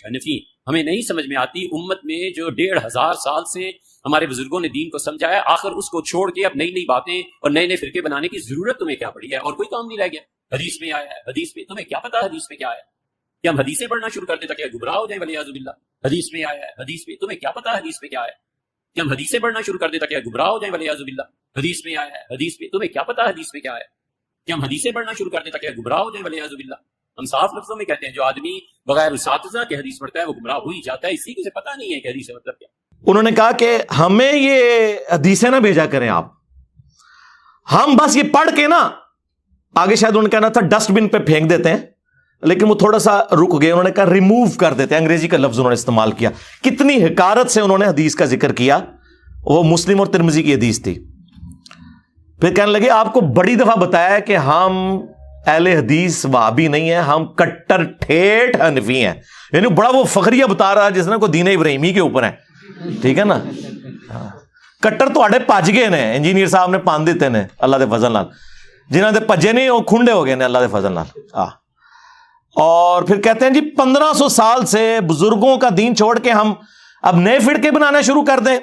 حنفی ہمیں نہیں سمجھ میں آتی. امت میں جو 1500 سال سے ہمارے بزرگوں نے دین کو سمجھا ہے، آخر اس کو چھوڑ کے اب نئی نئی باتیں اور نئے نئے فرقے بنانے کی ضرورت تمہیں کیا پڑی ہے؟ اور کوئی کام نہیں رہ گیا. حدیث میں آیا ہے، حدیث میں تمہیں کیا پتا حدیث میں کیا ہے؟ کہ ہم حدیثیں پڑھنا شروع کر دیں تاکہ گمراہ ہو جائیں ولیعوذ باللہ. حدیث میں آیا ہے، حدیث میں تمہیں کیا پتا حدیث میں کیا ہے؟ کہ ہم حدیثیں پڑھنا شروع کر دیں تاکہ گمراہ ہو جائیں ولیعوذ باللہ. حدیث میں آیا ہے، حدیث میں تمہیں کیا پتا حدیث میں کیا ہے؟ کہ ہم حدیثیں پڑھنا شروع کر دیں تاکہ گمراہ ہو جائیں ولیعوذ باللہ. ہم صاف لفظوں میں کہتے ہیں جو آدمی بغیر اساتذہ کے حدیث پڑھتا ہے وہ گمراہ ہو ہی جاتا ہے. اسی کو سے پتہ نہیں ہے کہ حدیث کا مطلب کیا. انہوں نے کہا کہ ہمیں یہ حدیثیں نہ بھیجا کریں آپ، ہم بس یہ پڑھ کے نا آگے شاید انہوں نے کہنا تھا ڈسٹ بن پہ پھینک دیتے ہیں، لیکن وہ تھوڑا سا رک گئے. انہوں نے کہا ریموو کر دیتے ہیں، انگریزی کا لفظ انہوں نے استعمال کیا. کتنی حقارت سے انہوں نے حدیث کا ذکر کیا. وہ مسلم اور ترمذی کی حدیث تھی. پھر کہنے لگے آپ کو بڑی دفعہ بتایا ہے کہ ہم اہل حدیث وہابی نہیں ہیں، ہم کٹر ٹھیٹ حنفی ہیں. یعنی بڑا وہ فخریہ بتا رہا جس نے کوئی دین ابراہیمی کے اوپر ہے. ٹھیک ہے نا، کٹر تو آڑے پج گئے نے، انجینئر صاحب نے پان دیتے نے اللہ دے فضل نال، جنہاں دے پجے نہیں وہ کھنڈے ہو گئے نے اللہ دے فضل نال. اور پھر کہتے ہیں جی 1500 سال سے بزرگوں کا دین چھوڑ کے ہم اب نئے فرقے بنانا شروع کر دیں.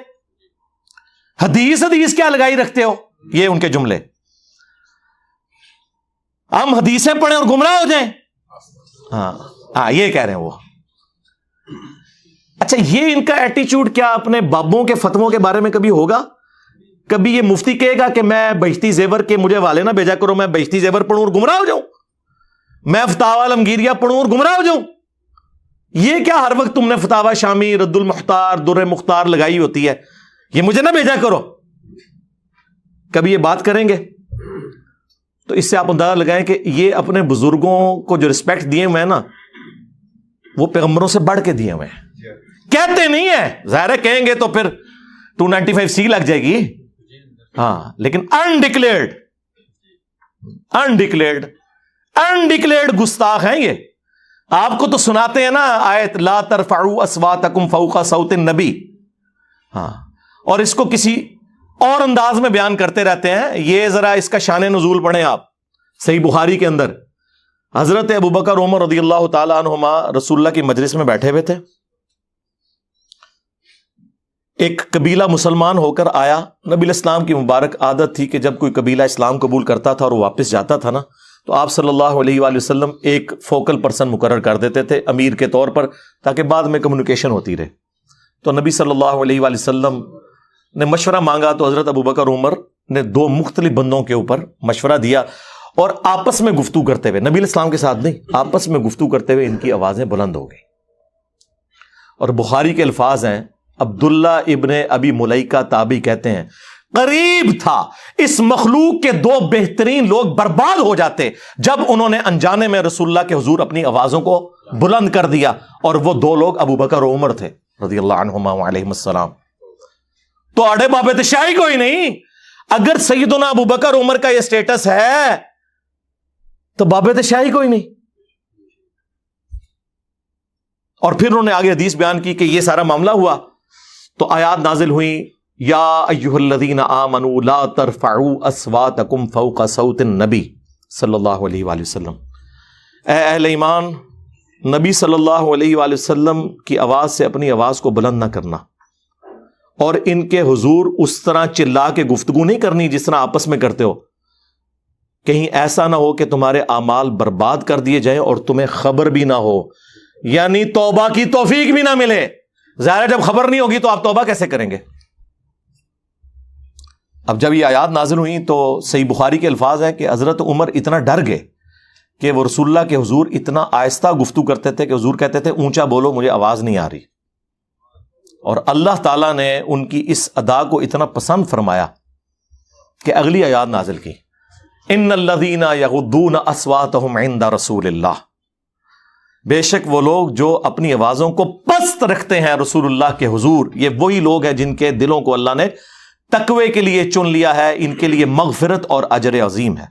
حدیث کیا لگائی رکھتے ہو؟ یہ ان کے جملے. ہم حدیثیں پڑھیں اور گمراہ ہو جائیں. ہاں یہ کہہ رہے ہیں وہ. اچھا یہ ان کا ایٹیچیوڈ کیا اپنے بابوں کے فتووں کے بارے میں کبھی ہوگا؟ کبھی یہ مفتی کہے گا کہ میں بہشتی زیور کے مجھے والے نہ بھیجا کرو، میں بہشتی زیور پڑھوں اور گمراہ ہو جاؤں؟ میں فتاوی عالمگیریہ پڑھوں اور گمراہ ہو جاؤں؟ یہ کیا ہر وقت تم نے فتاوی شامی، رد المختار، در مختار لگائی ہوتی ہے، یہ مجھے نہ بھیجا کرو؟ کبھی یہ بات کریں گے؟ تو اس سے آپ اندازہ لگائیں کہ یہ اپنے بزرگوں کو جو رسپیکٹ دیے ہوئے ہیں نا، وہ پیغمبروں سے بڑھ کے دیے ہوئے ہیں. کہتے نہیں ہیں، ظاہر ہے کہیں گے تو پھر 295C لگ جائے گی. ہاں لیکن انڈکلیئرڈ گستاخ ہیں یہ. آپ کو تو سناتے ہیں نا آیت لا ترفعوا اصواتکم فوق صوت النبی، ہاں، اور اس کو کسی اور انداز میں بیان کرتے رہتے ہیں. یہ ذرا اس کا شان نزول پڑھیں آپ. صحیح بخاری کے اندر حضرت ابوبکر عمر رضی اللہ تعالی عنہما رسول اللہ کی مجلس میں بیٹھے ہوئے تھے. ایک قبیلہ مسلمان ہو کر آیا. نبی الاسلام کی مبارک عادت تھی کہ جب کوئی قبیلہ اسلام قبول کرتا تھا اور وہ واپس جاتا تھا نا، تو آپ صلی اللہ علیہ وآلہ وسلم ایک فوکل پرسن مقرر کر دیتے تھے امیر کے طور پر، تاکہ بعد میں کمیونیکیشن ہوتی رہے. تو نبی صلی اللہ علیہ وآلہ وسلم نے مشورہ مانگا تو حضرت ابوبکر عمر نے 2 مختلف بندوں کے اوپر مشورہ دیا، اور آپس میں گفتگو کرتے ہوئے، نبی الاسلام کے ساتھ نہیں، آپس میں گفتگو کرتے ہوئے ان کی آوازیں بلند ہو گئی. اور بخاری کے الفاظ ہیں، عبداللہ ابن ابی ملیکہ تابعی کہتے ہیں قریب تھا اس مخلوق کے 2 بہترین لوگ برباد ہو جاتے جب انہوں نے انجانے میں رسول اللہ کے حضور اپنی آوازوں کو بلند کر دیا، اور وہ 2 لوگ ابو بکر و عمر تھے رضی اللہ عنہما علیہم السلام. تو اڑے بابے تشائی کوئی نہیں. اگر سیدنا ابو بکر عمر کا یہ سٹیٹس ہے تو بابے تشائی کوئی نہیں. اور پھر انہوں نے آگے حدیث بیان کی کہ یہ سارا معاملہ ہوا تو آیات نازل ہوئی، یا ایھا الذین آمنوا لا ترفعوا اصواتکم فوق صوت النبی صلی اللہ علیہ وآلہ وسلم. اے اہل ایمان، نبی صلی اللہ علیہ وآلہ وسلم کی آواز سے اپنی آواز کو بلند نہ کرنا، اور ان کے حضور اس طرح چلا کے گفتگو نہیں کرنی جس طرح آپس میں کرتے ہو. کہیں ایسا نہ ہو کہ تمہارے اعمال برباد کر دیے جائیں اور تمہیں خبر بھی نہ ہو، یعنی توبہ کی توفیق بھی نہ ملے. ظاہر جب خبر نہیں ہوگی تو آپ توبہ کیسے کریں گے؟ اب جب یہ آیات نازل ہوئی تو صحیح بخاری کے الفاظ ہیں کہ حضرت عمر اتنا ڈر گئے کہ وہ رسول اللہ کے حضور اتنا آہستہ گفتگو کرتے تھے کہ حضور کہتے تھے اونچا بولو، مجھے آواز نہیں آ رہی. اور اللہ تعالیٰ نے ان کی اس ادا کو اتنا پسند فرمایا کہ اگلی آیات نازل کی، ان الذین یغضون اصواتهم عند رسول اللہ. بے شک وہ لوگ جو اپنی آوازوں کو پست رکھتے ہیں رسول اللہ کے حضور، یہ وہی لوگ ہیں جن کے دلوں کو اللہ نے تقوی کے لیے چن لیا ہے. ان کے لیے مغفرت اور اجر عظیم ہے.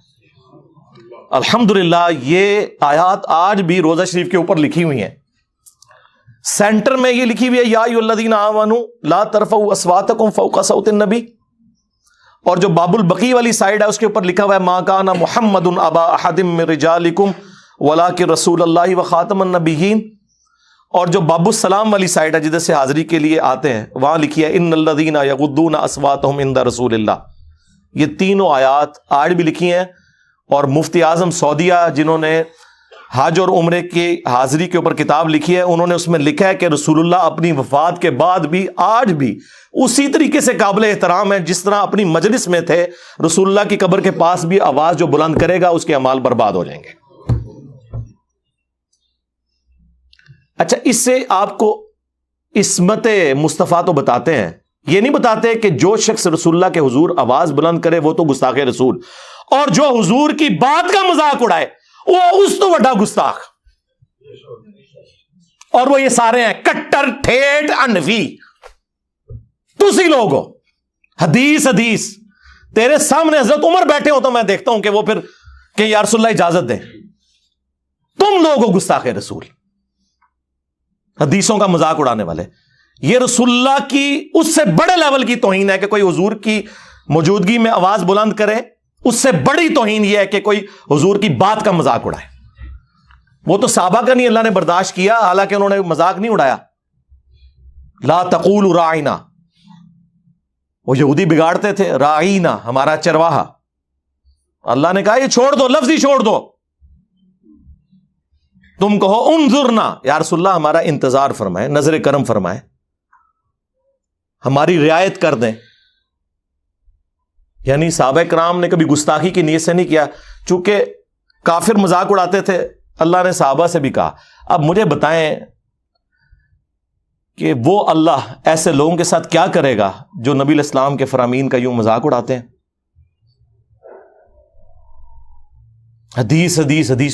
الحمدللہ یہ آیات آج بھی روضہ شریف کے اوپر لکھی ہوئی ہیں. سینٹر میں یہ لکھی ہوئی ہے، یا ایھا الذین آمنوا لا ترفعوا اصواتکم فوق صوت النبی. اور جو باب البقی والی سائڈ ہے اس کے اوپر لکھا ہوا ہے ما کان محمد ابا احد من رجالکم ولکن رسول اللہ وخاتم النبیین. اور جو باب السلام والی سائٹ ہے جدھر سے حاضری کے لیے آتے ہیں وہاں لکھی ہے ان الذین یغضون اصواتهم عند رسول اللہ. یہ تینوں آیات آج بھی لکھی ہیں، اور مفتی اعظم سعودیہ جنہوں نے حج اور عمرے کی حاضری کے اوپر کتاب لکھی ہے، انہوں نے اس میں لکھا ہے کہ رسول اللہ اپنی وفات کے بعد بھی آج بھی اسی طریقے سے قابل احترام ہے جس طرح اپنی مجلس میں تھے. رسول اللہ کی قبر کے پاس بھی آواز جو بلند کرے گا اس کے اعمال برباد ہو جائیں گے. اچھا، اس سے آپ کو عصمت مصطفیٰ تو بتاتے ہیں، یہ نہیں بتاتے کہ جو شخص رسول اللہ کے حضور آواز بلند کرے وہ تو گستاخ رسول، اور جو حضور کی بات کا مذاق اڑائے وہ اس تو بڑا گستاخ. اور وہ یہ سارے ہیں کٹر ٹھیٹ انفی. تسی لوگ ہو حدیث تیرے سامنے حضرت عمر بیٹھے ہو تو میں دیکھتا ہوں کہ وہ پھر کہ یا رسول اللہ اجازت دیں. تم لوگ ہو گستاخ رسول، حدیثوں کا مذاق اڑانے والے. یہ رسول اللہ کی اس سے بڑے لیول کی توہین ہے کہ کوئی حضور کی موجودگی میں آواز بلند کرے. اس سے بڑی توہین یہ ہے کہ کوئی حضور کی بات کا مذاق اڑائے. وہ تو صحابہ کا نہیں اللہ نے برداشت کیا، حالانکہ انہوں نے مذاق نہیں اڑایا. لا تقولوا راعینا، وہ یہودی بگاڑتے تھے راعینا ہمارا چرواہا. اللہ نے کہا یہ چھوڑ دو، لفظ ہی چھوڑ دو. تم کہو انظرنا، یا رسول اللہ ہمارا انتظار فرمائے، نظر کرم فرمائے، ہماری رعایت کر دیں. یعنی صحابہ کرام نے کبھی گستاخی کی نیت سے نہیں کیا. چونکہ کافر مذاق اڑاتے تھے، اللہ نے صحابہ سے بھی کہا. اب مجھے بتائیں کہ وہ اللہ ایسے لوگوں کے ساتھ کیا کرے گا جو نبی علیہ السلام کے فرامین کا یوں مذاق اڑاتے ہیں. حدیث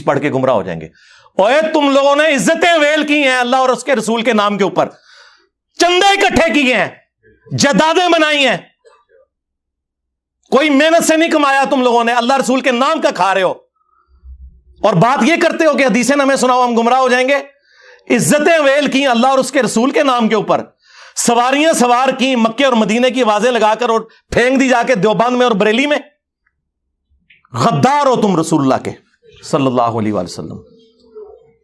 پڑھ کے گمراہ ہو جائیں گے. اوے تم لوگوں نے عزتیں ویل کی ہیں اللہ اور اس کے رسول کے نام کے اوپر، چندے اکٹھے کیے ہیں، جدادیں بنائی ہیں، کوئی محنت سے نہیں کمایا. تم لوگوں نے اللہ رسول کے نام کا کھا رہے ہو اور بات یہ کرتے ہو کہ حدیثیں ہمیں سناؤ ہم گمراہ ہو جائیں گے. عزتیں ویل کی اللہ اور اس کے رسول کے نام کے اوپر، سواریاں سوار کی مکے اور مدینے کی آوازیں لگا کر اور پھینک دی جا کے دیوبند میں اور بریلی میں. غدار ہو تم رسول اللہ کے صلی اللہ علیہ وآلہ وسلم،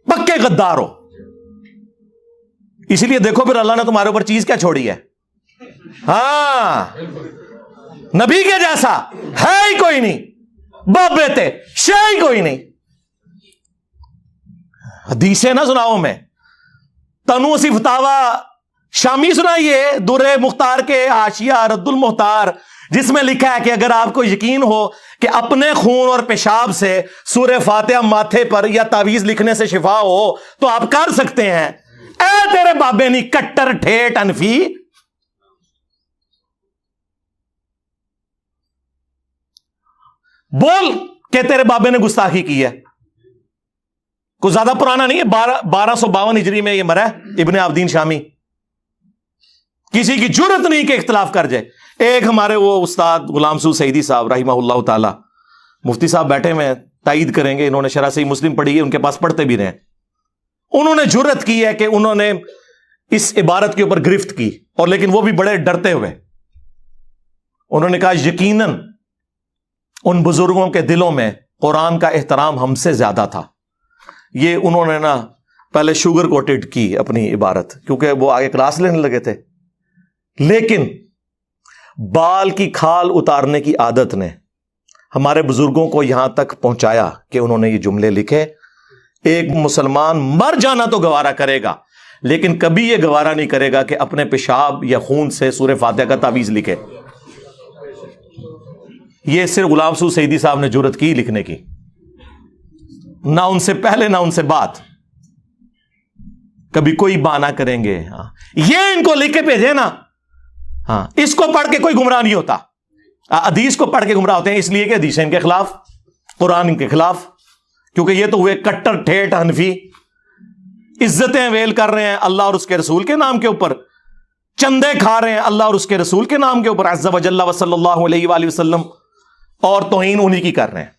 پکے غدار ہو. اسی لیے دیکھو پھر اللہ نے تمہارے اوپر چیز کیا چھوڑی ہے. ہاں، نبی کے جیسا ہے ہی کوئی نہیں، باپ بیٹے شے ہی کوئی نہیں. حدیثیں نہ سناؤ میں، تنو سی فتاوا شامی سنائیے در مختار کے حاشیہ رد المختار، جس میں لکھا ہے کہ اگر آپ کو یقین ہو کہ اپنے خون اور پیشاب سے سورہ فاتحہ ماتھے پر یا تعویذ لکھنے سے شفا ہو تو آپ کر سکتے ہیں. اے تیرے بابے نہیں کٹر ٹھیٹ انفی. بول کہ تیرے بابے نے گستاخی کی ہے. کوئی زیادہ پرانا نہیں ہے، 1252 ہجری میں یہ مرا ہے ابن عابدین شامی. کسی کی جرت نہیں کہ اختلاف کر جائے. ایک ہمارے وہ استاد غلام سعود سعیدی صاحب رحمہ اللہ تعالی، مفتی صاحب بیٹھے ہوئے ہیں، تائید کریں گے، انہوں نے شرح صحیح مسلم پڑھی ہے، ان کے پاس پڑھتے بھی رہے. انہوں نے جرت کی ہے کہ انہوں نے اس عبارت کے اوپر گرفت کی، اور لیکن وہ بھی بڑے ڈرتے ہوئے. انہوں نے کہا یقیناً ان بزرگوں کے دلوں میں قرآن کا احترام ہم سے زیادہ تھا. یہ انہوں نے نا پہلے شوگر کوٹڈ کی اپنی عبارت، کیونکہ وہ آگے کلاس لینے لگے تھے. لیکن بال کی کھال اتارنے کی عادت نے ہمارے بزرگوں کو یہاں تک پہنچایا کہ انہوں نے یہ جملے لکھے. ایک مسلمان مر جانا تو گوارا کرے گا، لیکن کبھی یہ گوارا نہیں کرے گا کہ اپنے پیشاب یا خون سے سورہ فاتحہ کا تعویذ لکھے. یہ صرف غلام سعود سعیدی صاحب نے جرت کی لکھنے کی، نہ ان سے پہلے نہ ان سے بعد. کبھی کوئی بہانہ کریں گے، ہاں یہ ان کو لکھ کے بھیجے نا، ہاں اس کو پڑھ کے کوئی گمراہ نہیں ہوتا. حدیث کو پڑھ کے گمراہ ہوتے ہیں اس لیے کہ حدیث ان کے خلاف، قرآن ان کے خلاف، کیونکہ یہ تو ہوئے کٹر ٹھیٹ حنفی. عزتیں ویل کر رہے ہیں اللہ اور اس کے رسول کے نام کے اوپر، چندے کھا رہے ہیں اللہ اور اس کے رسول کے نام کے اوپر عز و جل و صلی اللہ علیہ وآلہ وسلم، اور توہین انہی کی کر رہے ہیں.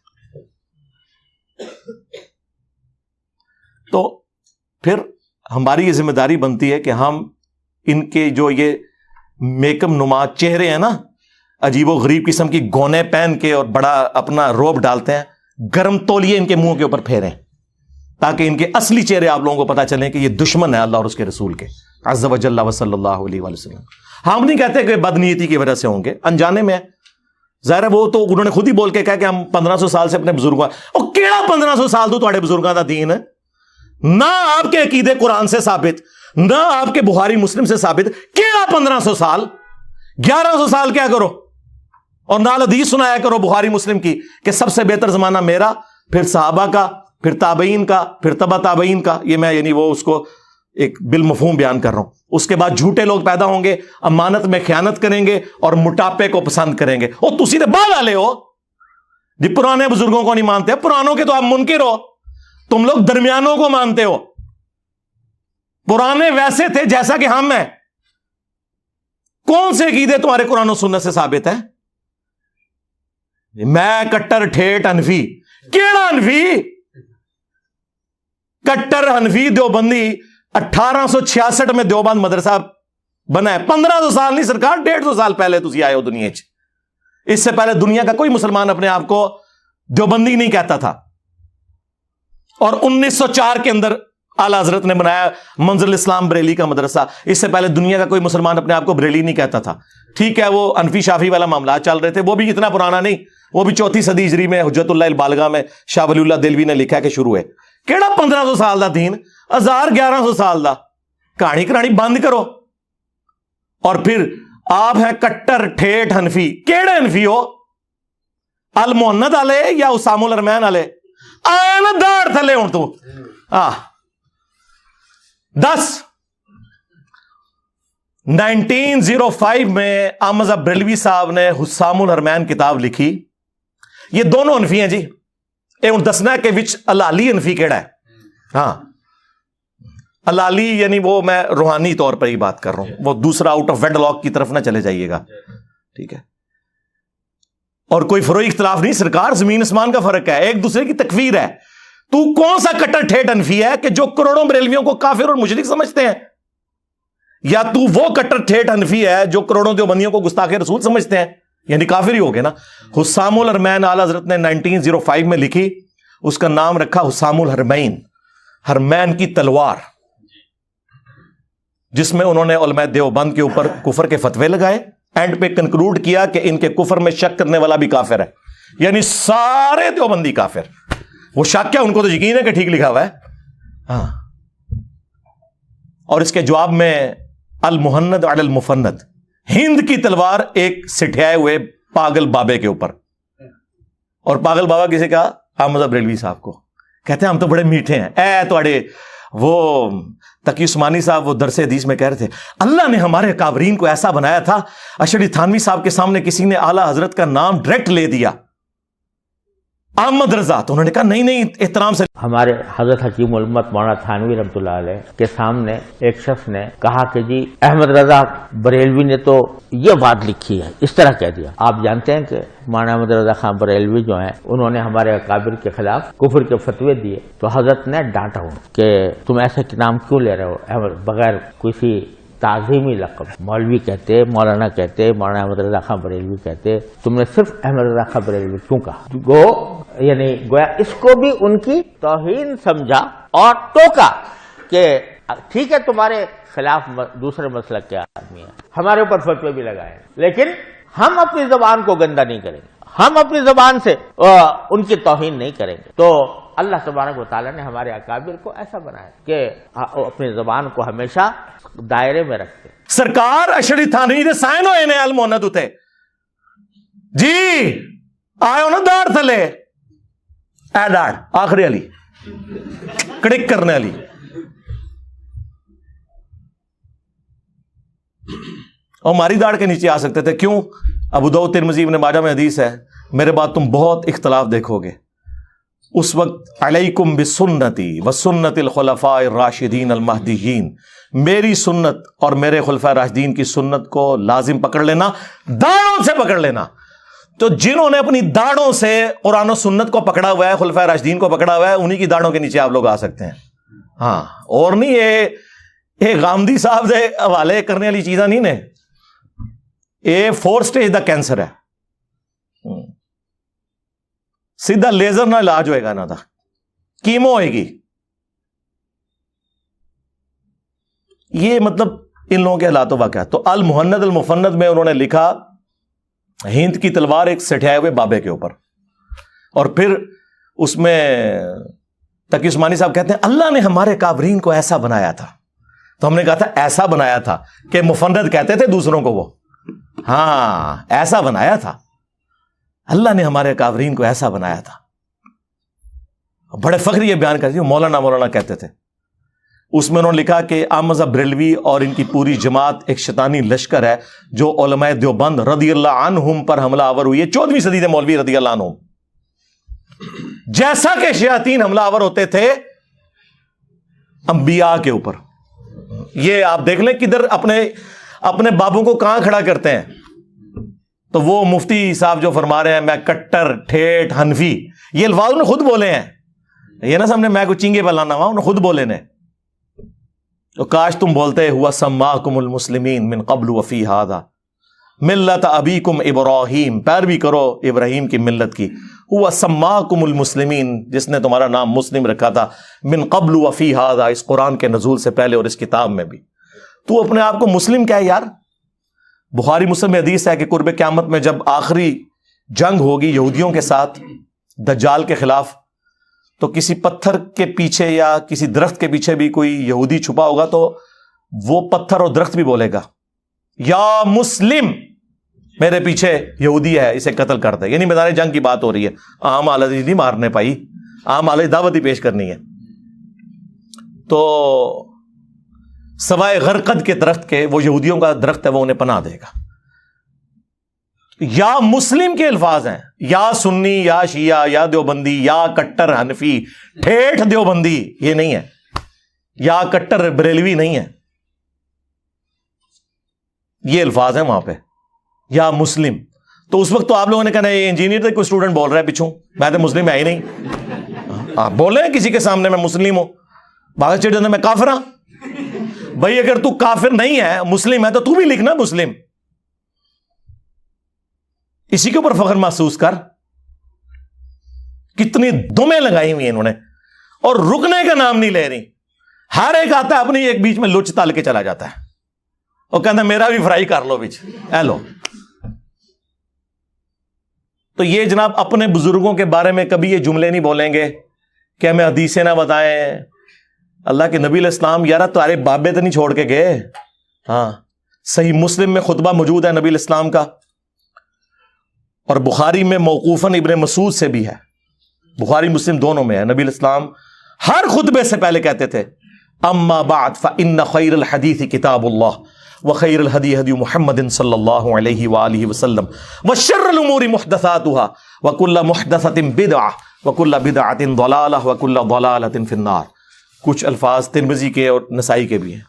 تو پھر ہماری یہ ذمہ داری بنتی ہے کہ ہم ان کے جو یہ میکم نما چہرے ہیں نا، عجیب و غریب قسم کی گونے پہن کے اور بڑا اپنا روب ڈالتے ہیں، گرم تولیے ان کے منہ کے اوپر پھیریں. تاکہ ان کے اصلی چہرے آپ لوگوں کو پتا چلیں کہ یہ دشمن ہے اللہ اور اس کے رسول کے عز و جل و صلی اللہ علیہ وآلہ وسلم. ہم نہیں کہتے کہ بدنیتی کی وجہ سے ہوں گے، انجانے میں. ظاہر ہے وہ تو انہوں نے خود ہی بول کے کہا کہ ہم 1500 سال سے اپنے بزرگوں، اور کیڑا 1500 سال تو تھوڑے بزرگوں کا دین ہے؟ نہ آپ کے عقیدے قرآن سے ثابت، نہ آپ کے بخاری مسلم سے ثابت. کیڑا 1500 سال؟ 1100 سال کیا کرو اور نال حدیث سنایا کرو بخاری مسلم کی کہ سب سے بہتر زمانہ میرا، پھر صحابہ کا، پھر تابعین کا، پھر تبع تابعین کا. یہ میں یعنی وہ اس کو ایک بالمفہوم بیان کر رہا ہوں. اس کے بعد جھوٹے لوگ پیدا ہوں گے، امانت میں خیانت کریں گے اور موٹاپے کو پسند کریں گے. وہ تسی تو بعد والے ہو جی، پرانے بزرگوں کو نہیں مانتے. پرانوں کے تو آپ منکر ہو، تم لوگ درمیانوں کو مانتے ہو. پرانے ویسے تھے جیسا کہ ہم ہیں. کون سے عقیدے تمہارے قرآن و سنت سے ثابت ہے؟ میں کٹر ٹھیٹ انفی. کیڑا انفی؟ کٹر انفی دیوبندی 1866 میں دیوبند مدرسہ بنا ہے. 1500 سال نہیں سرکار، 150 سال پہلے تسی آئے ہو دنیا چ. اس سے پہلے دنیا کا کوئی مسلمان اپنے آپ کو دیوبندی نہیں کہتا تھا. اور 1904 کے اندر اعلی حضرت نے بنایا منظر الاسلام بریلی کا مدرسہ. اس سے پہلے دنیا کا کوئی مسلمان اپنے آپ کو بریلی نہیں کہتا تھا. ٹھیک ہے، وہ انفی شافی والا معاملات چل رہے تھے، وہ بھی اتنا پرانا نہیں، وہ بھی 4 صدی ہجری میں حجت اللہ البالغہ میں شاہ ولی اللہ دلوی نے لکھا کہ شروع ہے. کیڑا 1500 سال دا دین؟ 1100 سال دا. کہانی کرانی بند کرو. اور پھر آپ ہیں کٹر ٹھیٹ حنفی. کیڑے حنفی ہو؟ المحند والے یا اسام الارمین والے؟ آیا نا داڑ تھلے ہوں تو 1905 میں احمد بریلوی صاحب نے حسام الحرمین کتاب لکھی. یہ دونوں انفی ہیں جی. یہ ہوں دسنا ہے کہ وچ الالی انفی کیڑا ہے. ہاں، الالی یعنی وہ میں روحانی طور پر ہی بات کر رہا ہوں، وہ دوسرا آؤٹ آف ویڈ لاک کی طرف نہ چلے جائیے گا. ٹھیک ہے، اور کوئی فروئی اختلاف نہیں سرکار، زمین اسمان کا فرق ہے، ایک دوسرے کی تکفیر ہے. تو کون سا کٹر ٹھیٹ انفی ہے کہ جو کروڑوں بریلویوں کو کافر اور مشرک سمجھتے ہیں؟ یا تو وہ کٹر ٹھیٹ انفی ہے جو کروڑوں دیوبندیوں کو گستاخ رسول سمجھتے ہیں؟ یعنی کافر ہی ہو گئے نا. حسام الحرمین اعلی حضرت نے 1905 میں لکھی، اس کا نام رکھا حسام الحرمین، حرمین کی تلوار، جس میں انہوں نے علماء دیوبند کے اوپر کفر کے فتوے لگائے. اینڈ پہ کنکلوڈ کیا کہ ان کے کفر میں شک کرنے والا بھی کافر ہے. یعنی سارے دیوبندی کافر. وہ شک کیا، ان کو تو یقین ہے کہ ٹھیک لکھا ہوا ہے. ہاں، اور اس کے جواب میں المحند علی المفند، ہند کی تلوار ایک سٹھائے ہوئے پاگل بابے کے اوپر. اور پاگل بابا کسے کہا؟ احمد بریلوی صاحب کو. کہتے ہیں ہم تو بڑے میٹھے ہیں. توڑے وہ تقی عثمانی صاحب وہ درس حدیث میں کہہ رہے تھے اللہ نے ہمارے کابرین کو ایسا بنایا تھا، اشعری تھانوی صاحب کے سامنے کسی نے اعلیٰ حضرت کا نام ڈائریکٹ لے دیا، احمد رضا، تو انہوں نے کہا نہیں احترام سے. ہمارے حضرت حکیم الامت مولانا تھانوی رحمۃ اللہ علیہ کے سامنے ایک شخص نے کہا کہ جی احمد رضا بریلوی نے تو یہ بات لکھی ہے، اس طرح کہہ دیا. آپ جانتے ہیں کہ مولانا احمد رضا خان بریلوی جو ہیں انہوں نے ہمارے اکابر کے خلاف کفر کے فتوے دیے، تو حضرت نے ڈانٹا ہوں کہ تم ایسے نام کیوں لے رہے ہو بغیر کسی تعظیمی لقب. مولوی کہتے، مولانا کہتے، مولانا احمد رضا خان بریلوی کہتے، تم نے صرف احمد رضا خان بریلوی کیوں کہا؟ یعنی گویا اس کو بھی ان کی توہین سمجھا اور ٹوکا کہ ٹھیک ہے تمہارے خلاف دوسرے مسلک کے آدمی ہیں، ہمارے اوپر فتوے بھی لگائے، لیکن ہم اپنی زبان کو گندا نہیں کریں گے، ہم اپنی زبان سے ان کی توہین نہیں کریں گے. تو اللہ تبارک و تعالیٰ نے ہمارے اکابر کو ایسا بنایا کہ اپنی زبان کو ہمیشہ دائرے میں رکھتے. سرکار اشعری تھانوی دے سائن ہوئے نے المحند اتے جی آئے نا داڑ تھلے، اے داڑ آخری علی کڑک کرنے علی. اور ہماری داڑ کے نیچے آ سکتے تھے، کیوں؟ ابو داؤد ترمذی ابن ماجہ میں حدیث ہے، میرے بعد تم بہت اختلاف دیکھو گے، اس وقت علیکم بسنتی وسنت الخلفاء الراشدین المہدیین، میری سنت اور میرے خلفاء راشدین کی سنت کو لازم پکڑ لینا، داڑھوں سے پکڑ لینا. تو جنہوں نے اپنی داڑھوں سے قرآن و سنت کو پکڑا ہوا ہے، خلفاء راشدین کو پکڑا ہوا ہے، انہی کی داڑھوں کے نیچے آپ لوگ آ سکتے ہیں. ہاں، اور نہیں یہ غامدی صاحب سے حوالے کرنے والی چیزاں نہیں نے، یہ 4 سٹیج دا کینسر ہے، سیدھا لیزر نہ علاج ہوئے گا، نہ تھا کیمو ہوئے گی. یہ مطلب ان لوگوں کے حالات و واقعات. تو المہند المفند میں انہوں نے لکھا ہند کی تلوار ایک سٹھائے ہوئے بابے کے اوپر, اور پھر اس میں تقی عثمانی صاحب کہتے ہیں اللہ نے ہمارے کافرین کو ایسا بنایا تھا. تو ہم نے کہا تھا ایسا بنایا تھا کہ مفند کہتے تھے دوسروں کو, وہ ہاں ایسا بنایا تھا, اللہ نے ہمارے کافرین کو ایسا بنایا تھا. بڑے فخر یہ بیان کرتے ہیں, مولانا کہتے تھے. اس میں انہوں نے لکھا کہ احمد بریلوی اور ان کی پوری جماعت ایک شیطانی لشکر ہے جو علماء دیوبند رضی اللہ عنہم پر حملہ آور ہوئی ہے. 14ویں صدی سے مولوی رضی اللہ عنہم, جیسا کہ شیاطین حملہ آور ہوتے تھے انبیاء کے اوپر. یہ آپ دیکھ لیں کدھر اپنے بابوں کو کہاں کھڑا کرتے ہیں. تو وہ مفتی صاحب جو فرما رہے ہیں میں کٹر ٹھیٹ حنفی, یہ الفاظ انہوں نے خود بولے ہیں, یہ نا سامنے میں کو چینگے پہ لانا ہوا, انہوں نے خود بولے نے. تو کاش تم بولتے ہوا سماکم المسلمین من قبل وفی ھذا ملت ابیکم ابراہیم, پیروی کرو ابراہیم کی ملت کی. ہوا سماکم المسلمین, جس نے تمہارا نام مسلم رکھا تھا, من قبل وفی ھذا, اس قرآن کے نزول سے پہلے اور اس کتاب میں بھی. تو اپنے آپ کو مسلم کیا ہے یار. بخاری مسلم میں حدیث ہے کہ قرب قیامت میں جب آخری جنگ ہوگی یہودیوں کے ساتھ دجال کے خلاف, تو کسی پتھر کے پیچھے یا کسی درخت کے پیچھے بھی کوئی یہودی چھپا ہوگا تو وہ پتھر اور درخت بھی بولے گا یا مسلم, میرے پیچھے یہودی ہے, اسے قتل کر دے. یعنی میدان جنگ کی بات ہو رہی ہے, عام حالت نہیں مارنے پائی, عام حالت دعوت ہی پیش کرنی ہے. تو سوائے غرقد کے درخت کے, وہ یہودیوں کا درخت ہے, وہ انہیں پناہ دے گا. یا مسلم کے الفاظ ہیں, یا سنی یا شیعہ یا دیوبندی یا کٹر حنفی ٹھیٹھ دیوبندی, یہ نہیں ہے, یا کٹر بریلوی نہیں ہے, یہ الفاظ ہیں وہاں پہ, یا مسلم. تو اس وقت تو آپ لوگوں نے کہنا یہ انجینئر تھے, کوئی اسٹوڈنٹ بول رہا ہے پیچھوں, میں تو مسلم ہے ہی نہیں. آپ بولے کسی کے سامنے میں مسلم ہوں, باغ چڑھ میں کافر ہوں. بھائی اگر تو کافر نہیں ہے مسلم ہے تو بھی لکھنا مسلم, اسی کے اوپر فخر محسوس کر. کتنی دمیں لگائی ہوئی انہوں نے, اور رکنے کا نام نہیں لے رہی. ہر ایک آتا ہے اپنی ایک بیچ میں لچ تل کے چلا جاتا ہے, اور کہتا ہے میرا بھی فرائی کر لو بیچ, اے لو. تو یہ جناب اپنے بزرگوں کے بارے میں کبھی یہ جملے نہیں بولیں گے کہ ہمیں حدیثیں نہ بتائیں. اللہ کے نبی علیہ السلام یار تمہارے بابے تو نہیں چھوڑ کے گئے. ہاں صحیح مسلم میں خطبہ موجود ہے نبی علیہ السلام کا, اور بخاری میں موقوفاً ابن مسعود سے بھی ہے, بخاری مسلم دونوں میں ہے. نبی علیہ السلام ہر خطبے سے پہلے کہتے تھے اما بعد فان خیر الحدیث کتاب اللہ وخیر الہدی ہدی محمد صلی اللہ علیہ وآلہ وسلم وشر الامور محدثاتها وکل محدثۃ بدعہ وکل بدعۃ ضلالہ وکل ضلالۃ فی النار. کچھ الفاظ ترمذی کے اور نسائی کے بھی ہیں.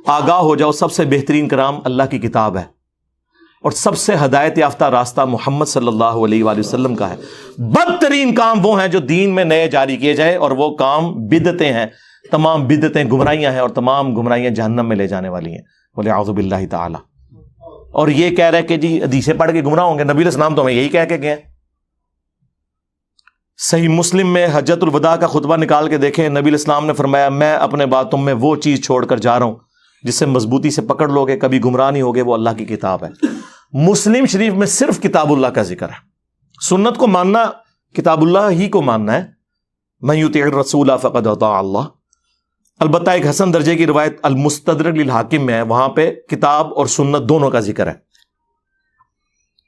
آگاہ ہو جاؤ, سب سے بہترین کلام اللہ کی کتاب ہے, اور سب سے ہدایت یافتہ راستہ محمد صلی اللہ علیہ وآلہ وسلم کا ہے. بدترین کام وہ ہیں جو دین میں نئے جاری کیے جائے, اور وہ کام بدعتیں ہیں. تمام بدعتیں گمراہیاں ہیں, اور تمام گمراہیاں جہنم میں لے جانے والی ہیں, والعیاذ باللہ تعالی. اور یہ کہہ رہے کہ جی حدیثیں پڑھ کے گمراہ ہوں گے, نبی علیہ السلام تو ہمیں یہی کہہ کے گئے. صحیح مسلم میں حجۃ الوداع کا خطبہ نکال کے دیکھیں, نبی علیہ السلام نے فرمایا میں اپنے باتوں میں وہ چیز چھوڑ کر جا رہا ہوں جسے مضبوطی سے پکڑ لو گے کبھی گمراہ نہیں ہوگے, وہ اللہ کی کتاب ہے. مسلم شریف میں صرف کتاب اللہ کا ذکر ہے. سنت کو ماننا کتاب اللہ ہی کو ماننا ہے. من یطع الرسول فقد اطاع اللہ. البتہ ایک حسن درجے کی روایت المستدرک للحاکم میں ہے, وہاں پہ کتاب اور سنت دونوں کا ذکر ہے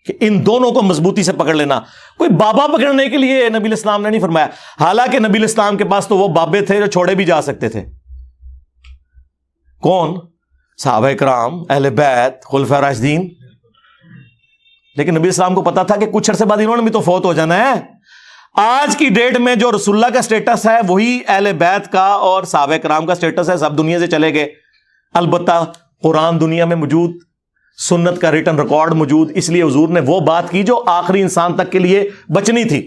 کہ ان دونوں کو مضبوطی سے پکڑ لینا. کوئی بابا پکڑنے کے لیے نبی علیہ السلام نے نہیں فرمایا, حالانکہ نبی علیہ السلام کے پاس تو وہ بابے تھے جو چھوڑے بھی جا سکتے تھے. کون؟ صحابہ کرام, اہل بیت, خلفاء راشدین. لیکن نبی السلام کو پتا تھا کہ کچھ عرصے بعد انہوں نے بھی تو فوت ہو جانا ہے. آج کی ڈیٹ میں جو رسول اللہ کا سٹیٹس ہے وہی اہل بیت کا اور صحابہ کرام کا سٹیٹس ہے. سب دنیا سے چلے گئے. البتہ قرآن دنیا میں موجود, سنت کا ریٹن ریکارڈ موجود, اس لیے حضور نے وہ بات کی جو آخری انسان تک کے لیے بچنی تھی.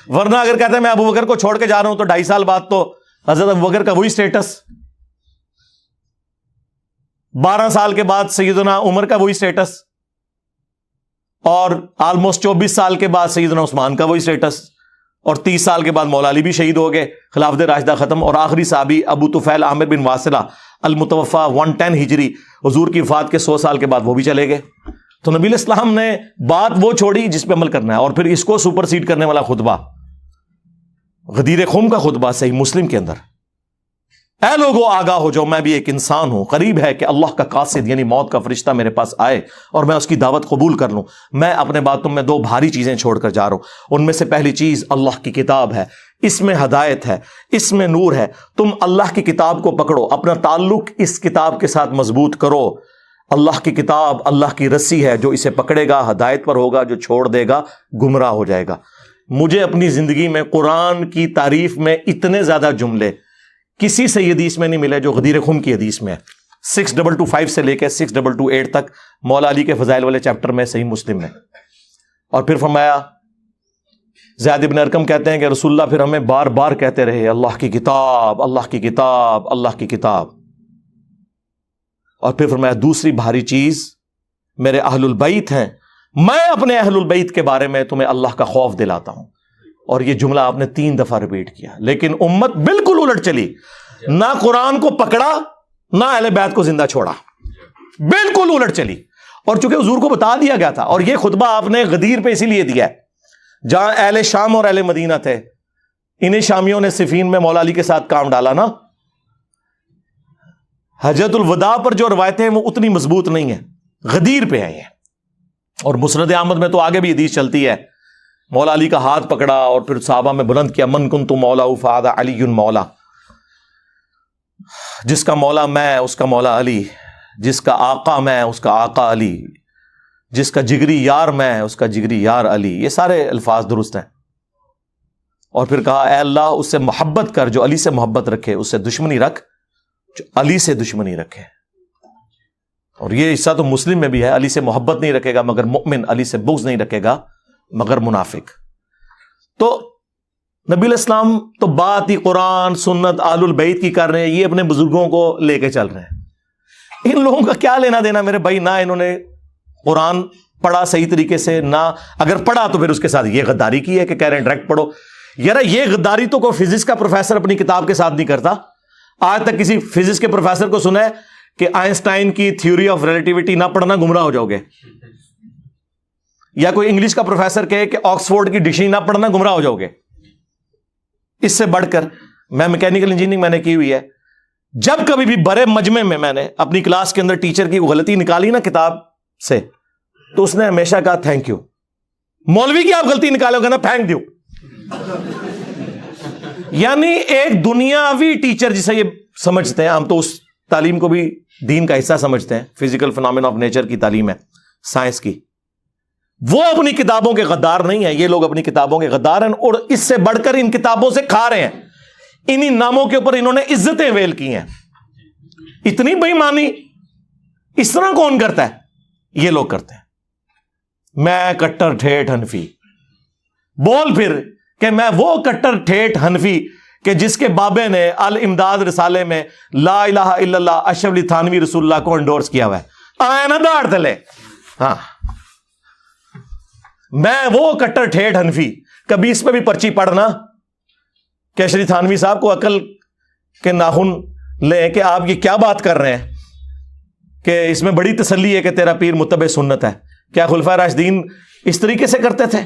ورنہ اگر کہتے ہیں میں ابو بکر کو چھوڑ کے جا رہا ہوں تو 2.5 سال بعد تو حضرت ابو بکر کا وہی سٹیٹس, 12 سال کے بعد سیدنا عمر کا وہی سٹیٹس, اور آلموسٹ 24 سال کے بعد سیدنا عثمان کا وہی سٹیٹس, اور 30 سال کے بعد مولا علی بھی شہید ہو گئے, خلافت راشدہ ختم, اور آخری صحابی ابو طفیل عامر بن واصلہ المتوفا 110 ہجری، حضور کی وفات کے 100 سال کے بعد وہ بھی چلے گئے. تو نبی علیہ السلام نے بات وہ چھوڑی جس پہ عمل کرنا ہے. اور پھر اس کو سپر سیڈ کرنے والا خطبہ، غدیر خم کا خطبہ صحیح مسلم کے اندر، اے لوگوں آگاہ ہو جاؤ، میں بھی ایک انسان ہوں، قریب ہے کہ اللہ کا قاصد یعنی موت کا فرشتہ میرے پاس آئے اور میں اس کی دعوت قبول کر لوں. میں اپنے بعد تم میں 2 بھاری چیزیں چھوڑ کر جا رہا ہوں. ان میں سے پہلی چیز اللہ کی کتاب ہے، اس میں ہدایت ہے، اس میں نور ہے. تم اللہ کی کتاب کو پکڑو، اپنا تعلق اس کتاب کے ساتھ مضبوط کرو. اللہ کی کتاب اللہ کی رسی ہے، جو اسے پکڑے گا ہدایت پر ہوگا، جو چھوڑ دے گا گمراہ ہو جائے گا. مجھے اپنی زندگی میں قرآن کی تعریف میں اتنے زیادہ جملے کسی سے حدیث میں نہیں ملے جو غدیر خم کی حدیث میں ہے. 6225 سے لے کے 6228 تک مولا علی کے فضائل والے چیپٹر میں صحیح مسلم میں. اور پھر فرمایا، زید بن ارقم کہتے ہیں کہ رسول اللہ پھر ہمیں بار بار کہتے رہے اللہ کی کتاب، اللہ کی کتاب، اللہ کی کتاب. اور پھر فرمایا دوسری بھاری چیز میرے اہل البیت ہیں، میں اپنے اہل البیت کے بارے میں تمہیں اللہ کا خوف دلاتا ہوں. اور یہ جملہ آپ نے 3 دفعہ ریپیٹ کیا. لیکن امت بالکل الٹ چلی، نہ قرآن کو پکڑا نہ اہل بیت کو زندہ چھوڑا، بالکل الٹ چلی. اور چونکہ حضور کو بتا دیا گیا تھا، اور یہ خطبہ آپ نے غدیر پہ اسی لیے دیا ہے جہاں اہل شام اور اہل مدینہ تھے، انہیں شامیوں نے صفین میں مولا علی کے ساتھ کام ڈالا نا. حجۃ الوداع پر جو روایتیں ہیں وہ اتنی مضبوط نہیں ہیں، غدیر پہ آئی ہیں. اور مسند احمد میں تو آگے بھی حدیث چلتی ہے، مولا علی کا ہاتھ پکڑا اور پھر صحابہ میں بلند کیا، من کنت مولا فہذا علی مولا، جس کا مولا میں اس کا مولا علی، جس کا آقا میں اس کا آقا علی، جس کا جگری یار میں اس کا جگری یار علی. یہ سارے الفاظ درست ہیں. اور پھر کہا اے اللہ اس سے محبت کر جو علی سے محبت رکھے، اس سے دشمنی رکھ جو علی سے دشمنی رکھے. اور یہ حصہ تو مسلم میں بھی ہے، علی سے محبت نہیں رکھے گا مگر مؤمن، علی سے بغض نہیں رکھے گا مگر منافق. تو نبی علیہ السلام تو بات ہی قرآن سنت آل البیت کی کر رہے ہیں، یہ اپنے بزرگوں کو لے کے چل رہے ہیں. ان لوگوں کا کیا لینا دینا میرے بھائی؟ نہ انہوں نے قرآن پڑھا صحیح طریقے سے، نہ اگر پڑھا تو پھر اس کے ساتھ یہ غداری کی ہے کہ کہہ رہے ہیں ڈائریکٹ پڑھو. یار یہ غداری تو کوئی فزکس کا پروفیسر اپنی کتاب کے ساتھ نہیں کرتا. آج تک کسی فزکس کے پروفیسر کو سنا ہے کہ آئنسٹائن کی تھیوری آف ریلیٹیوٹی نہ پڑھنا گمراہ ہو جاؤ گے؟ یا کوئی انگلش کا پروفیسر کہے کہ آکسفورڈ کی ڈکشنری نہ پڑھنا گمراہ ہو جاؤ گے؟ اس سے بڑھ کر میں میکینیکل انجینئرنگ میں نے کی ہوئی ہے، جب کبھی بھی بڑے مجمع میں میں نے اپنی کلاس کے اندر ٹیچر کی غلطی نکالی نا کتاب سے، تو اس نے ہمیشہ کہا تھینک یو. مولوی کی آپ غلطی نکالو گے نا تھینک یو. یعنی ایک دنیاوی ٹیچر جسے یہ سمجھتے ہیں، ہم تو اس تعلیم کو بھی دین کا حصہ سمجھتے ہیں، فزیکل فنامنا آف نیچر کی تعلیم ہے، سائنس کی، وہ اپنی کتابوں کے غدار نہیں ہیں. یہ لوگ اپنی کتابوں کے غدار ہیں، اور اس سے بڑھ کر ان کتابوں سے کھا رہے ہیں. انہی ناموں کے اوپر انہوں نے عزتیں ویل کی ہیں. اتنی بے ایمانی اس طرح کون کرتا ہے؟ یہ لوگ کرتے ہیں. میں کٹر ٹھیٹھ حنفی، بول پھر کہ میں وہ کٹر ٹھیٹھ حنفی کہ جس کے بابے نے الامداد رسالے میں لا الہ الا اللہ اشرف علی تھانوی رسول اللہ کو انڈورس کیا ہوا ہے. آئے نا داڑ تلے. ہاں میں وہ کٹر ٹھیٹھ حنفی. کبھی اس پہ بھی پرچی پڑھنا کہ اشرف تھانوی صاحب کو عقل کے ناخن لیں کہ آپ یہ کیا بات کر رہے ہیں کہ اس میں بڑی تسلی ہے کہ تیرا پیر متبع سنت ہے. کیا خلفائے راشدین اس طریقے سے کرتے تھے؟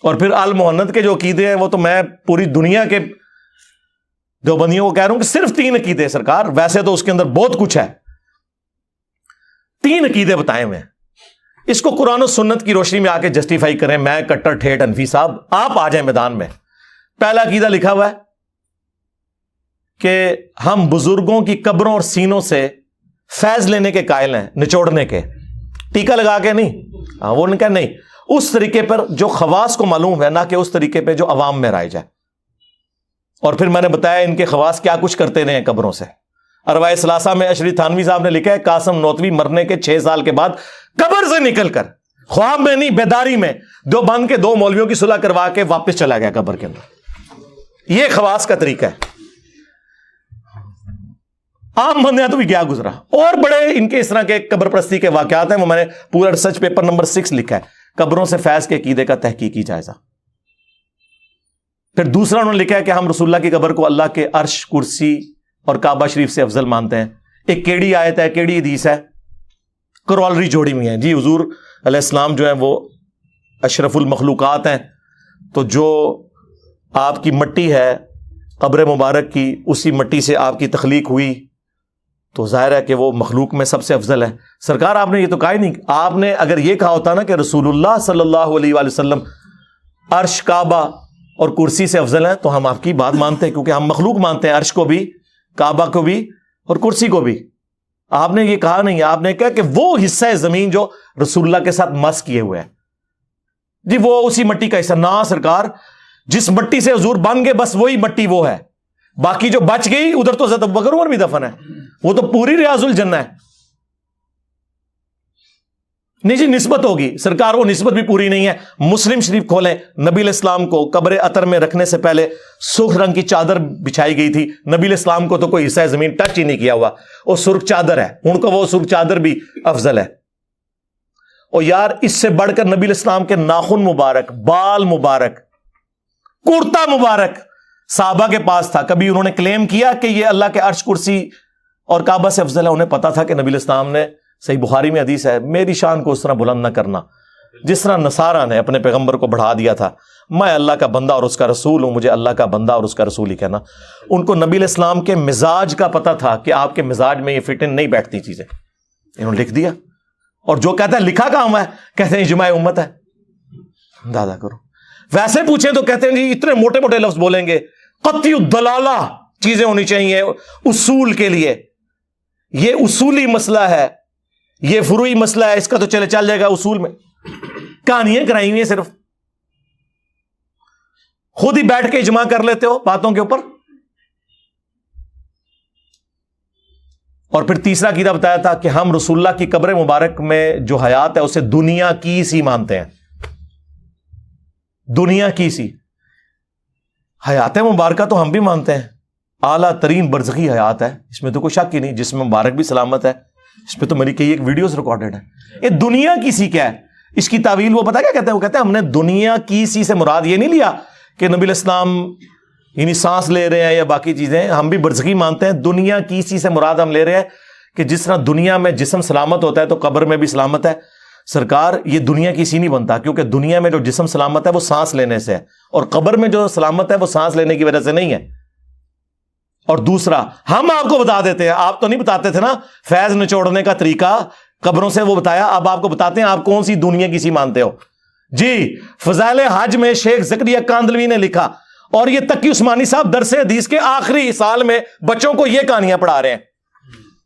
اور پھر آل محنت کے جو عقیدے ہیں وہ تو میں پوری دنیا کے دیوبندیوں کو کہہ رہا ہوں کہ صرف 3 عقیدے سرکار، ویسے تو اس کے اندر بہت کچھ ہے، 3 عقیدے بتائے ہوئے ہیں. اس کو قرآن و سنت کی روشنی میں آ کے جسٹیفائی کریں. میں کٹر ٹھیٹھ حنفی صاحب، آپ آ جائیں میدان میں. پہلا عقیدہ لکھا ہوا ہے کہ ہم بزرگوں کی قبروں اور سینوں سے فیض لینے کے قائل ہیں، نچوڑنے کے، ٹیکا لگا کے نہیں. وہ نے کہا نہیں، اس طریقے پر جو خواص کو معلوم ہے، نہ کہ اس طریقے پہ جو عوام میں رائج ہے. اور پھر میں نے بتایا ان کے خواص کیا کچھ کرتے رہے ہیں قبروں سے. ارواح ثلاثہ میں اشرف تھانوی صاحب نے لکھا ہے قاسم نوتوی مرنے کے 6 سال کے بعد قبر سے نکل کر، خواب میں نہیں بیداری میں، دیوبند کے 2 مولویوں کی صلح کروا کے واپس چلا گیا قبر کے اندر. یہ خواص کا طریقہ ہے. عام بندے تو بھی کیا گزرا. اور بڑے ان کے اس طرح کے قبر پرستی کے واقعات ہیں، وہ میں نے پورا ریسرچ پیپر نمبر 6 لکھا ہے، قبروں سے فیض کے عقیدے کا تحقیقی جائزہ. پھر دوسرا انہوں نے لکھا ہے کہ ہم رسول اللہ کی قبر کو اللہ کے عرش، کرسی اور کعبہ شریف سے افضل مانتے ہیں. ایک کیڑی آیت ہے، کیڑی حدیث ہے، کرولری جوڑی ہوئی ہیں جی. حضور علیہ السلام جو ہیں وہ اشرف المخلوقات ہیں، تو جو آپ کی مٹی ہے قبر مبارک کی، اسی مٹی سے آپ کی تخلیق ہوئی، تو ظاہر ہے کہ وہ مخلوق میں سب سے افضل ہے. سرکار آپ نے یہ تو کہا ہی نہیں. آپ نے اگر یہ کہا ہوتا نا کہ رسول اللہ صلی اللہ علیہ وآلہ وسلم عرش، کعبہ اور کرسی سے افضل ہیں، تو ہم آپ کی بات مانتے ہیں، کیونکہ ہم مخلوق مانتے ہیں، عرش کو بھی، کعبہ کو بھی اور کرسی کو بھی. آپ نے یہ کہا نہیں. آپ نے کہا کہ وہ حصہ زمین جو رسول اللہ کے ساتھ مس کیے ہوئے ہیں جی، وہ اسی مٹی کا حصہ. نہ سرکار، جس مٹی سے حضور بن گئے بس وہی مٹی وہ ہے، باقی جو بچ گئی ادھر تو حضرت ابوبکر عمر بھی دفن ہے، وہ تو پوری ریاض الجنہ ہے. نہیں جی، نسبت ہوگی سرکار، وہ نسبت بھی پوری نہیں ہے. مسلم شریف کھولیں، نبی علیہ السلام کو قبر عطر میں رکھنے سے پہلے سرخ رنگ کی چادر بچھائی گئی تھی. نبی علیہ السلام کو تو کوئی حصہ زمین ٹچ ہی نہیں کیا ہوا، وہ سرخ چادر ہے، ان کو وہ سرخ چادر بھی افضل ہے. اور یار اس سے بڑھ کر نبی علیہ السلام کے ناخن مبارک، بال مبارک، کرتا مبارک صحابہ کے پاس تھا. کبھی انہوں نے کلیم کیا کہ یہ اللہ کے عرش، کرسی اور کعبہ سے افضل ہے؟ انہیں پتا تھا کہ نبی علیہ السلام نے، صحیح بخاری میں حدیث ہے، میری شان کو اس طرح بلند نہ کرنا جس طرح نصارہ نے اپنے پیغمبر کو بڑھا دیا تھا. میں اللہ کا بندہ اور اس کا رسول ہوں، مجھے اللہ کا بندہ اور اس کا رسول ہی کہنا. ان کو نبی علیہ السلام کے مزاج کا پتا تھا کہ آپ کے مزاج میں یہ فٹ ان نہیں بیٹھتی چیزیں. انہوں نے لکھ دیا، اور جو کہتا ہے لکھا کام ہے، کہتے ہیں اجماع امت ہے. اندازہ کرو. ویسے پوچھیں تو کہتے ہیں جی اتنے موٹے موٹے لفظ بولیں گے، قطعی الدلالہ چیزیں ہونی چاہیے اصول کے لیے. یہ اصولی مسئلہ ہے، یہ فروعی مسئلہ ہے، اس کا تو چل جائے گا اصول میں. کہانیاں کرائی ہوئی ہیں، صرف خود ہی بیٹھ کے اجماع کر لیتے ہو باتوں کے اوپر. اور پھر تیسرا عقیدہ بتایا تھا کہ ہم رسول اللہ کی قبر مبارک میں جو حیات ہے اسے دنیا کی سی مانتے ہیں. دنیا کی سی حیات مبارکہ تو ہم بھی مانتے ہیں، اعلیٰ ترین برزخی حیات ہے، اس میں تو کوئی شک ہی نہیں، جس میں مبارک بھی سلامت ہے. اس پہ تو میری کئی ایک ویڈیوز ریکارڈڈ ہے. یہ دنیا کی سی کیا ہے؟ اس کی تعویل وہ پتا کیا کہتے ہیں؟ وہ کہتے ہیں ہم نے دنیا کی سی سے مراد یہ نہیں لیا کہ نبی علیہ السلام یعنی سانس لے رہے ہیں یا باقی چیزیں. ہم بھی برزخی مانتے ہیں. دنیا کی سی سے مراد ہم لے رہے ہیں کہ جس طرح دنیا میں جسم سلامت ہوتا ہے تو قبر میں بھی سلامت ہے. سرکار یہ دنیا کی سی نہیں بنتا، کیونکہ دنیا میں جو جسم سلامت ہے وہ سانس لینے سے ہے، اور قبر میں جو سلامت ہے وہ سانس لینے کی وجہ سے نہیں ہے. اور دوسرا ہم آپ کو بتا دیتے ہیں، آپ تو نہیں بتاتے تھے نا فیض نچوڑنے کا طریقہ قبروں سے، وہ بتایا. اب آپ کو بتاتے ہیں آپ کون سی دنیا کی سی مانتے ہو. جی فضائل حج میں شیخ زکریا کاندلوی نے لکھا، اور یہ تقی عثمانی صاحب درس حدیث کے آخری سال میں بچوں کو یہ کہانیاں پڑھا رہے ہیں.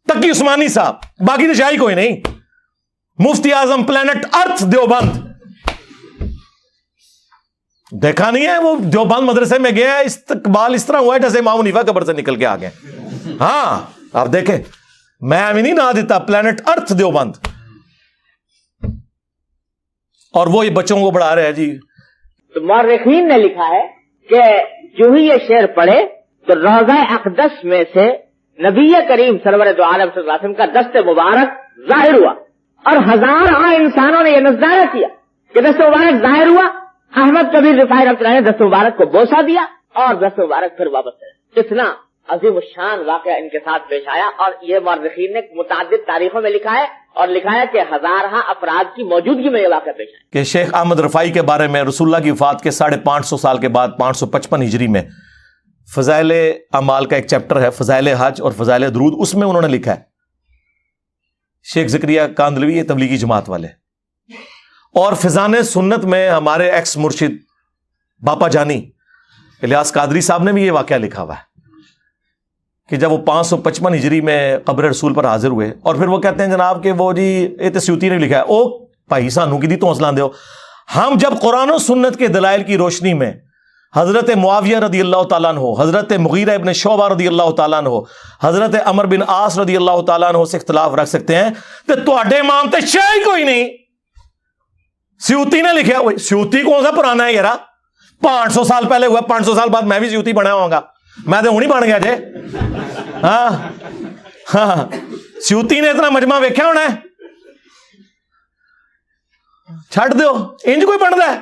تقی عثمانی صاحب، باقی تو شاہی کوئی نہیں. مفتی اعظم پلانٹ ارتھ دیوبند، دیکھا نہیں ہے وہ دیوبند مدرسے میں گیا، استقبال اس طرح ہوا ہے جیسے امام حنیفہ قبر سے نکل کے آ گئے. ہاں آپ دیکھیں، میں ابھی نہیں نہ دیتا، پلانٹ ارتھ دیوبند. اور وہ یہ بچوں کو پڑھا رہے ہیں جی. تو مورخین نے لکھا ہے کہ جو ہی یہ شعر پڑھے تو روضہ اقدس میں سے نبی کریم سرور دو عالم صلی اللہ علیہ وسلم کا دست مبارک ظاہر ہوا، اور ہزاروں انسانوں نے یہ نظارہ کیا کہ دست مبارک ظاہر ہوا. احمد کبیر رفاعی رحمۃ اللہ نے دست مبارک کو بوسہ دیا اور دست مبارک پھر واپس ہے. اتنا عظیم الشان واقعہ ان کے ساتھ پیش آیا، اور یہ مورخین نے متعدد تاریخوں میں لکھا ہے، اور لکھا ہے کہ ہزارہ افراد کی موجودگی میں یہ واقعہ پیش آیا. کہ شیخ احمد رفاعی کے بارے میں رسول اللہ کی وفات کے 550 سال کے بعد 555 ہجری میں فضائل اعمال کا ایک چیپٹر ہے، فضائل حج اور فضائل درود، اس میں انہوں نے لکھا ہے. شیخ زکریا کاندلوی، یہ تبلیغی جماعت والے. اور فضان سنت میں ہمارے ایکس مرشد باپا جانی الیاس قادری صاحب نے بھی یہ واقعہ لکھا ہوا ہے کہ جب وہ 555 ہجری میں قبر رسول پر حاضر ہوئے، اور پھر وہ کہتے ہیں جناب کہ وہ جی یہ سیوطی نے لکھا ہے. او بھائی سانو کی دی تو حوصلہ دے ہو. ہم جب قرآن و سنت کے دلائل کی روشنی میں حضرت معاویہ رضی اللہ تعالیٰ عنہ، حضرت مغیرہ ابن شعبہ رضی اللہ تعالیٰ عنہ، حضرت عمر بن عاص رضی اللہ تعالیٰ عنہ سے اختلاف رکھ سکتے ہیں تو تواڈے امام تے شاہی کوئی نہیں. سیوطی نے لکھا. سیوطی کون سا پرانا ہے یارا؟ 500 سال پہلے ہوا. 500 سال بعد میں بھی سیوطی بنا ہوں گا. میں تو ہوں ہی بن گیا جے. ہاں ہاں سیوطی نے اتنا مجمع ویکھیا ہونا ہے. چھڈ دیو، انج کوئی بنتا ہے؟